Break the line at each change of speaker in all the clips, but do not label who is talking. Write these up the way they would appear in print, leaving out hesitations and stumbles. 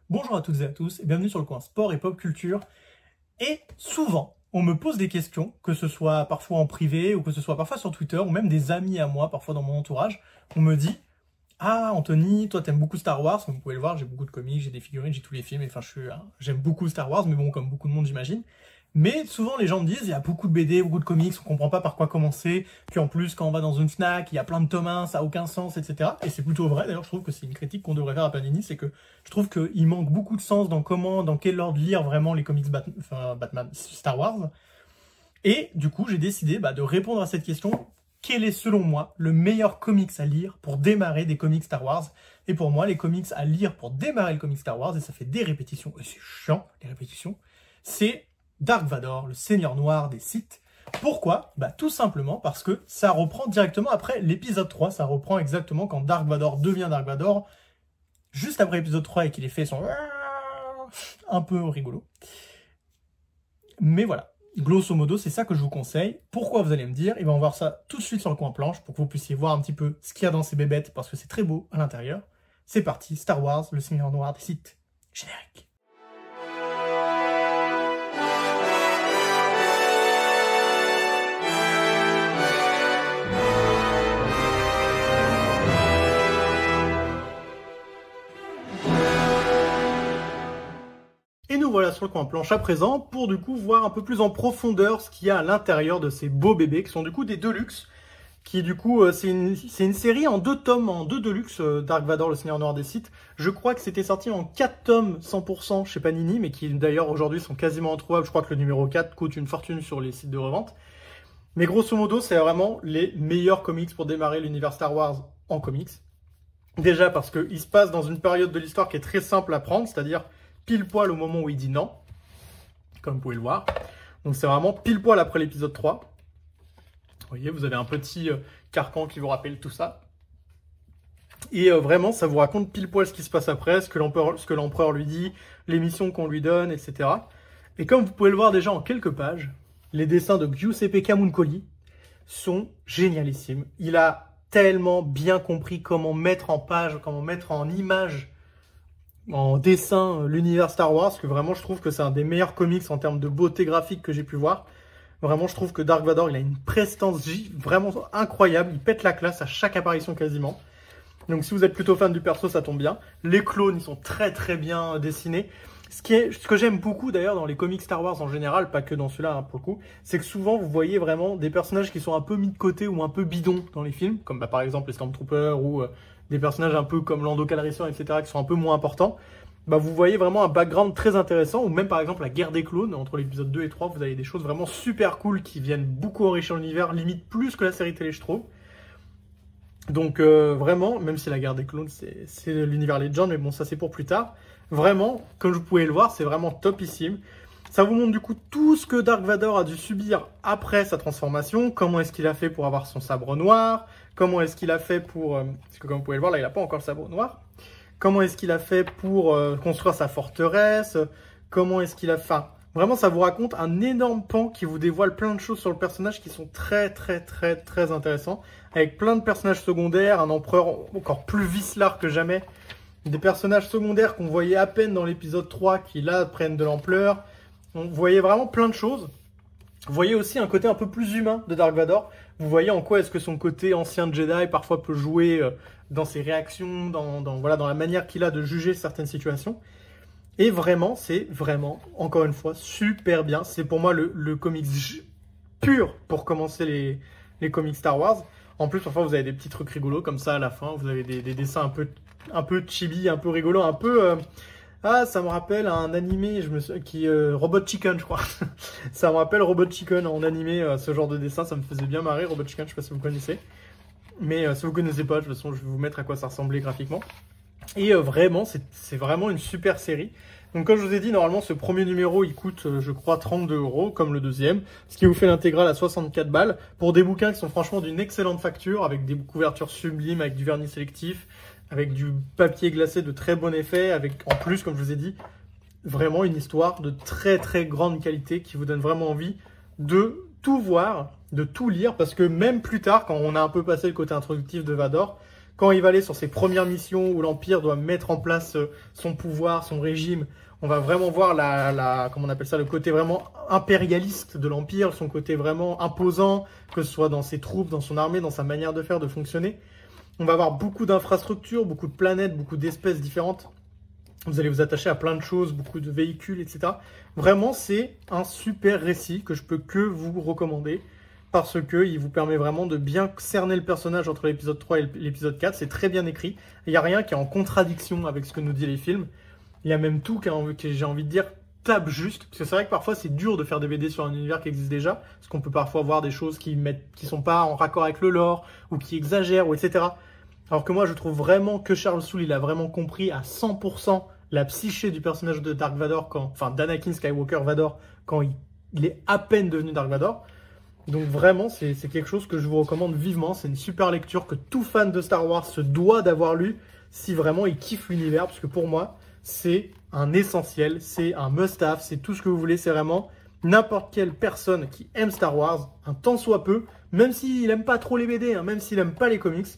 Bonjour à toutes et à tous et bienvenue sur le coin sport et pop culture. Et souvent, on me pose des questions, que ce soit parfois en privé ou que ce soit parfois sur Twitter ou même des amis à moi, parfois dans mon entourage. On me dit « Ah Anthony, toi t'aimes beaucoup Star Wars », comme vous pouvez le voir, j'ai beaucoup de comics, j'ai des figurines, j'ai tous les films, enfin j'aime beaucoup Star Wars, mais bon, comme beaucoup de monde j'imagine. Mais souvent les gens me disent, il y a beaucoup de BD, beaucoup de comics, on comprend pas par quoi commencer, puis en plus quand on va dans une Fnac, il y a plein de tomes 1, ça a aucun sens, etc. Et c'est plutôt vrai, d'ailleurs je trouve que c'est une critique qu'on devrait faire à Panini, c'est que je trouve qu'il manque beaucoup de sens dans dans quel ordre lire vraiment les comics Batman, Star Wars. Et du coup j'ai décidé de répondre à cette question, quel est selon moi le meilleur comics à lire pour démarrer des comics Star Wars? Et pour moi, les comics à lire pour démarrer le comic Star Wars, et ça fait des répétitions, et c'est chiant les répétitions, c'est Dark Vador, le Seigneur Noir des Sith. Pourquoi? Tout simplement parce que ça reprend directement après l'épisode 3, ça reprend exactement quand Dark Vador devient Dark Vador, juste après l'épisode 3 et qu'il est fait son un peu rigolo. Mais voilà, grosso modo, c'est ça que je vous conseille. Pourquoi, vous allez me dire? Et on va voir ça tout de suite sur le coin planche pour que vous puissiez voir un petit peu ce qu'il y a dans ces bébêtes parce que c'est très beau à l'intérieur. C'est parti, Star Wars, le Seigneur Noir des Sith. Générique. Et nous voilà sur le coin planche à présent pour du coup voir un peu plus en profondeur ce qu'il y a à l'intérieur de ces beaux bébés qui sont du coup des Deluxe. Qui du coup, c'est une série en 2 tomes, en 2 Deluxe, Dark Vador, le Seigneur Noir des Sith. Je crois que c'était sorti en 4 tomes 100% chez Panini, mais qui d'ailleurs aujourd'hui sont quasiment introuvables. Je crois que le numéro 4 coûte une fortune sur les sites de revente. Mais grosso modo, c'est vraiment les meilleurs comics pour démarrer l'univers Star Wars en comics. Déjà parce qu'il se passe dans une période de l'histoire qui est très simple à prendre, c'est-à-dire pile poil au moment où il dit non, comme vous pouvez le voir. Donc c'est vraiment pile poil après l'épisode 3. Vous voyez, vous avez un petit carcan qui vous rappelle tout ça. Et vraiment, ça vous raconte pile poil ce qui se passe après, ce que l'empereur lui dit, les missions qu'on lui donne, etc. Et comme vous pouvez le voir déjà en quelques pages, les dessins de Giuseppe Camuncoli sont génialissimes. Il a tellement bien compris comment mettre en page, comment mettre en image, en dessin, l'univers Star Wars, que vraiment je trouve que c'est un des meilleurs comics en termes de beauté graphique que j'ai pu voir. Vraiment, je trouve que Dark Vador, il a une prestance vraiment incroyable. Il pète la classe à chaque apparition quasiment. Donc si vous êtes plutôt fan du perso, ça tombe bien. Les clones, ils sont très très bien dessinés. Ce que j'aime beaucoup d'ailleurs dans les comics Star Wars en général, pas que dans celui-là pour le coup, c'est que souvent vous voyez vraiment des personnages qui sont un peu mis de côté ou un peu bidons dans les films, comme par exemple les Stormtroopers ou des personnages un peu comme Lando Calrissian, etc., qui sont un peu moins importants. Vous voyez vraiment un background très intéressant, ou même par exemple la guerre des clones, entre l'épisode 2 et 3, vous avez des choses vraiment super cool qui viennent beaucoup enrichir l'univers, limite plus que la série télé, je trouve. Donc vraiment, même si la guerre des clones, c'est l'univers Legend, mais bon, ça c'est pour plus tard. Vraiment, comme vous pouvez le voir, c'est vraiment topissime. Ça vous montre du coup tout ce que Dark Vador a dû subir après sa transformation, comment est-ce qu'il a fait pour avoir son sabre noir, comment est-ce qu'il a fait pour... parce que comme vous pouvez le voir, là, il n'a pas encore le sabre noir. Comment est-ce qu'il a fait pour construire sa forteresse? Comment est-ce qu'il a fait... Enfin, vraiment, ça vous raconte un énorme pan qui vous dévoile plein de choses sur le personnage qui sont très, très, très, très intéressants. Avec plein de personnages secondaires, un empereur encore plus vicelard que jamais. Des personnages secondaires qu'on voyait à peine dans l'épisode 3 qui, là, prennent de l'ampleur. Vous voyez vraiment plein de choses. Vous voyez aussi un côté un peu plus humain de Dark Vador. Vous voyez en quoi est-ce que son côté ancien Jedi parfois peut jouer dans ses réactions, dans la manière qu'il a de juger certaines situations. Et vraiment, c'est vraiment, encore une fois, super bien. C'est pour moi le comics pur pour commencer les comics Star Wars. En plus, parfois, vous avez des petits trucs rigolos comme ça à la fin. Vous avez des dessins un peu chibi, un peu rigolos, un peu... Ah, ça me rappelle un animé Robot Chicken, je crois. Ça me rappelle Robot Chicken en animé, ce genre de dessin. Ça me faisait bien marrer, Robot Chicken, je sais pas si vous connaissez. Mais si vous connaissez pas, de toute façon, je vais vous mettre à quoi ça ressemblait graphiquement. Et vraiment, c'est vraiment une super série. Donc comme je vous ai dit, normalement, ce premier numéro, il coûte, je crois, 32 €, comme le deuxième. Ce qui vous fait l'intégrale à 64 balles. Pour des bouquins qui sont franchement d'une excellente facture, avec des couvertures sublimes, avec du vernis sélectif, avec du papier glacé de très bon effet, avec en plus, comme je vous ai dit, vraiment une histoire de très très grande qualité qui vous donne vraiment envie de tout voir, de tout lire, parce que même plus tard, quand on a un peu passé le côté introductif de Vador, Quand il va aller sur ses premières missions où l'Empire doit mettre en place son pouvoir, son régime, on va vraiment voir comment on appelle ça, le côté vraiment impérialiste de l'Empire, son côté vraiment imposant, que ce soit dans ses troupes, dans son armée, dans sa manière de faire, de fonctionner. On va avoir beaucoup d'infrastructures, beaucoup de planètes, beaucoup d'espèces différentes. Vous allez vous attacher à plein de choses, beaucoup de véhicules, etc. Vraiment, c'est un super récit que je peux que vous recommander parce qu'il vous permet vraiment de bien cerner le personnage entre l'épisode 3 et l'épisode 4. C'est très bien écrit. Il n'y a rien qui est en contradiction avec ce que nous disent les films. Il y a même tout que j'ai envie de dire tape juste. Parce que c'est vrai que parfois, c'est dur de faire des BD sur un univers qui existe déjà. Parce qu'on peut parfois voir des choses qui sont pas en raccord avec le lore ou qui exagèrent, ou etc. Alors que moi, je trouve vraiment que Charles Soule, il a vraiment compris à 100% la psyché du personnage de Dark Vador, d'Anakin Skywalker Vador, quand il est à peine devenu Dark Vador. Donc vraiment, c'est quelque chose que je vous recommande vivement. C'est une super lecture que tout fan de Star Wars se doit d'avoir lu si vraiment il kiffe l'univers. Parce que pour moi, c'est un essentiel, c'est un must-have, c'est tout ce que vous voulez. C'est vraiment n'importe quelle personne qui aime Star Wars, un tant soit peu, même s'il n'aime pas trop les BD, hein, même s'il n'aime pas les comics,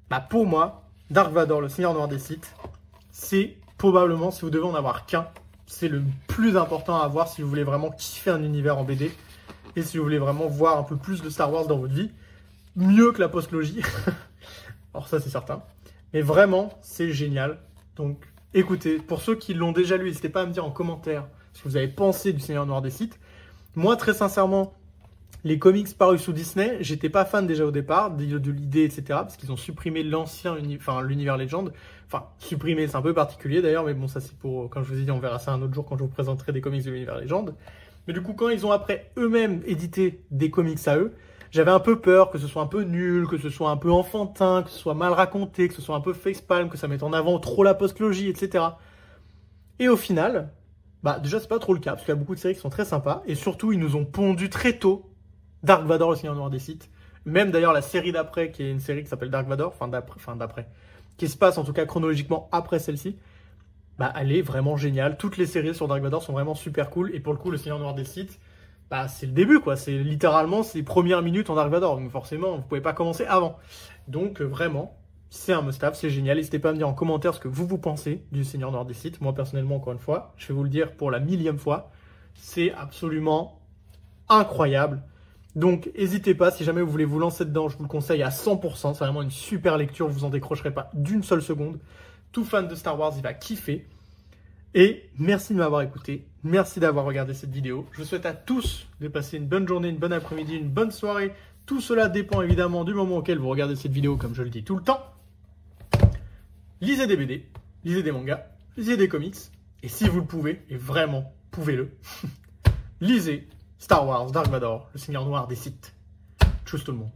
bah pour moi, Dark Vador, le Seigneur Noir des Sith, c'est probablement, si vous devez en avoir qu'un, c'est le plus important à avoir si vous voulez vraiment kiffer un univers en BD. Et si vous voulez vraiment voir un peu plus de Star Wars dans votre vie, mieux que la postlogie. Alors ça, c'est certain. Mais vraiment, c'est génial. Donc, écoutez, pour ceux qui l'ont déjà lu, n'hésitez pas à me dire en commentaire ce que vous avez pensé du Seigneur Noir des Sith. Moi, très sincèrement, les comics parus sous Disney, j'étais pas fan déjà au départ de l'idée, etc. Parce qu'ils ont supprimé l'univers Legend. Enfin, supprimé, c'est un peu particulier d'ailleurs, mais bon, ça c'est pour, quand je vous ai dit, on verra ça un autre jour quand je vous présenterai des comics de l'univers Legend. Mais du coup, quand ils ont après eux-mêmes édité des comics à eux, j'avais un peu peur que ce soit un peu nul, que ce soit un peu enfantin, que ce soit mal raconté, que ce soit un peu facepalm, que ça mette en avant trop la postlogie, etc. Et au final, bah déjà c'est pas trop le cas, parce qu'il y a beaucoup de séries qui sont très sympas, et surtout ils nous ont pondu très tôt Dark Vador, le Seigneur Noir des Sith. Même d'ailleurs la série d'après, qui est une série qui s'appelle Dark Vador, d'après, qui se passe en tout cas chronologiquement après celle-ci, bah elle est vraiment géniale. Toutes les séries sur Dark Vador sont vraiment super cool, et pour le coup le Seigneur Noir des Sith, bah c'est le début quoi, c'est littéralement ses premières minutes en Dark Vador, donc forcément vous pouvez pas commencer avant. Donc vraiment, c'est un must-have, c'est génial. N'hésitez pas à me dire en commentaire ce que vous pensez du Seigneur Noir des Sith. Moi personnellement, encore une fois, je vais vous le dire pour la 1000e fois, c'est absolument incroyable. Donc, n'hésitez pas, si jamais vous voulez vous lancer dedans, je vous le conseille à 100%. C'est vraiment une super lecture, vous en décrocherez pas d'une seule seconde. Tout fan de Star Wars, il va kiffer. Et merci de m'avoir écouté, merci d'avoir regardé cette vidéo. Je vous souhaite à tous de passer une bonne journée, une bonne après-midi, une bonne soirée. Tout cela dépend évidemment du moment auquel vous regardez cette vidéo, comme je le dis tout le temps. Lisez des BD, lisez des mangas, lisez des comics. Et si vous le pouvez, et vraiment, pouvez-le, lisez Star Wars, Dark Vador, le Seigneur Noir des Sith. Tchuss tout le monde.